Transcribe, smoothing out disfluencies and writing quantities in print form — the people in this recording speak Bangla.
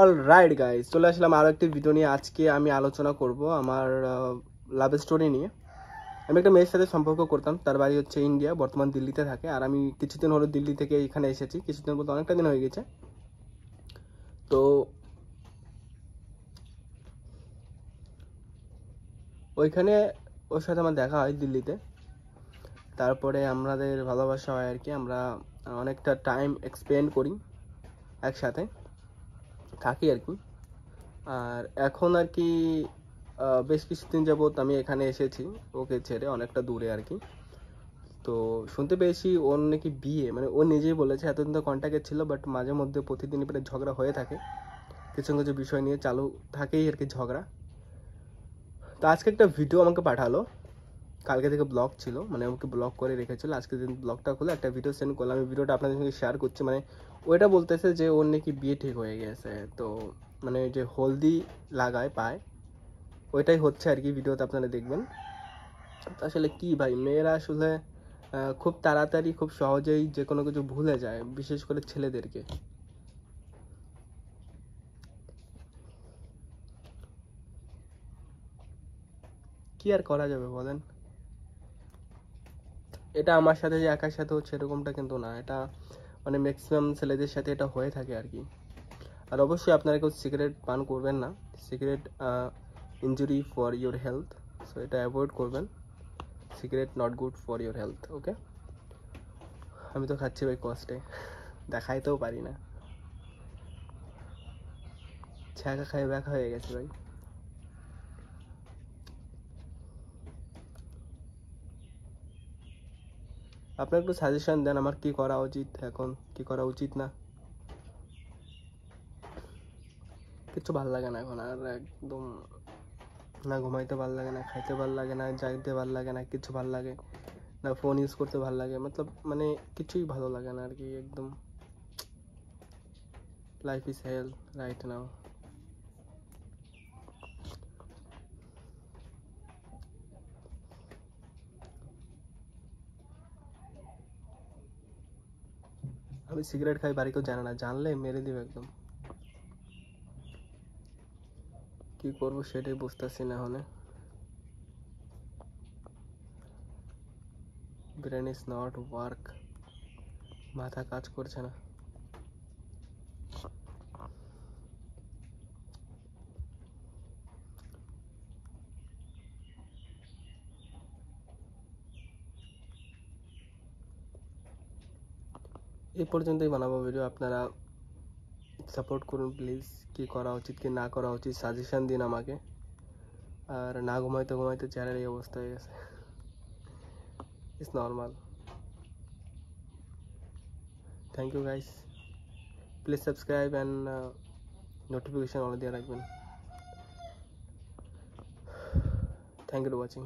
অলরাইট গাইস, চলে আসলাম আরও একটি ভিডিও নিয়ে। আজকে আমি আলোচনা করব আমার লাভ স্টোরি নিয়ে। আমি একটা মেয়ের সাথে সম্পর্ক করতাম, তার বাড়ি হচ্ছে ইন্ডিয়া, বর্তমান দিল্লিতে থাকে। আর আমি কিছুদিন হলো দিল্লি থেকে এখানে এসেছি, কিছুদিন বলতে অনেকটা দিন হয়ে গেছে। তো ওইখানে ওর সাথে আমার দেখা হয় দিল্লিতে। তারপরে আমাদের ভালোবাসা হয় আর কি। আমরা অনেকটা টাইম এক্সপেন্ড করি, একসাথে থাকি আর কি। আর এখন আর কি বেশ কিছুদিন যাবৎ আমি এখানে এসেছি ওকে ছেড়ে, অনেকটা দূরে আর কি। তো শুনতে পেয়েছি ওর নাকি বিয়ে, মানে ও নিজেই বলেছে এতদিন তো কন্ট্যাক্টে ছিল, বাট মাঝে মধ্যে প্রতিদিনই প্রায় ঝগড়া হয়ে থাকে, কিছু কিছু বিষয় নিয়ে চালু থাকেই আর কি ঝগড়া। তো আজকে একটা ভিডিও আমাকে পাঠালো, কালকে থেকে ব্লগ ছিল, মানে আমাকে ব্লগ করে রেখেছিল। আজকে দিন ব্লগটা খুলে একটা ভিডিও সেন্ড করলাম। আমি ভিডিওটা আপনাদের সঙ্গে শেয়ার করছি। মানে ওইটা বলতেছে যে ওর নাকি বিয়ে ঠিক হয়ে গেছে। তো মানে যে হলদি লাগায় পায়, ওইটাই হচ্ছে আর কি। ভিডিওতে আপনারা দেখবেন। আসলে কি ভাই, মেয়েরা আসলে খুব তাড়াতাড়ি খুব সহজেই যে কোনো কিছু ভুলে যায়, বিশেষ করে ছেলেদেরকে। কি আর করা যাবে বলেন? এটা আমার সাথে যে একার সাথে হচ্ছে এরকমটা কিন্তু না, এটা মানে ম্যাক্সিমাম ছেলেদের সাথে এটা হয়ে থাকে আর কি। আর অবশ্যই আপনারা কেউ সিগারেট পান করবেন না। Cigarette injury for your health, so এটা অ্যাভয়েড করবেন। Cigarette not good for your health, okay? আমি তো খাচ্ছি ভাই কষ্টে, দেখাইতেও পারি না। ছ্যাঁকা খাই ব্যাকা হয়ে গেছে ভাই। আপনার একটু সাজেশন দেন, আমার কি করা উচিত এখন, কি করা উচিত না। কিছু ভাল লাগে না এখন আর, একদম না ঘুমাইতে ভাল লাগে, না খাইতে ভাল লাগে, না যাইতে ভাল লাগে, না কিছু ভাল লাগে না, ফোন ইউজ করতে ভাল লাগে, মতলব মানে কিছুই ভালো লাগে না আর কি। একদম life is hell right now. আমি সিগারেট খাই, বাড়ি কেউ জানে না, জানলে মেরে দিবে একদম। কি করবো সেটাই বুঝতেছি না এখন। ব্রেন ইজ নট ওয়ার্ক, মাথা কাজ করছে না। এই পর্যন্তই বানাবো ভিডিও, আপনারা সাপোর্ট করুন প্লিজ। কি করা উচিত কি না করা উচিত সাজেশন দিন আমাকে। আর না ঘুমাইতে ঘুমাইতে চেহারার এই অবস্থা হয়ে গেছে। It's normal. Thank you guys, please subscribe and notification on দিয়ে রাখবেন। Thank you for watching.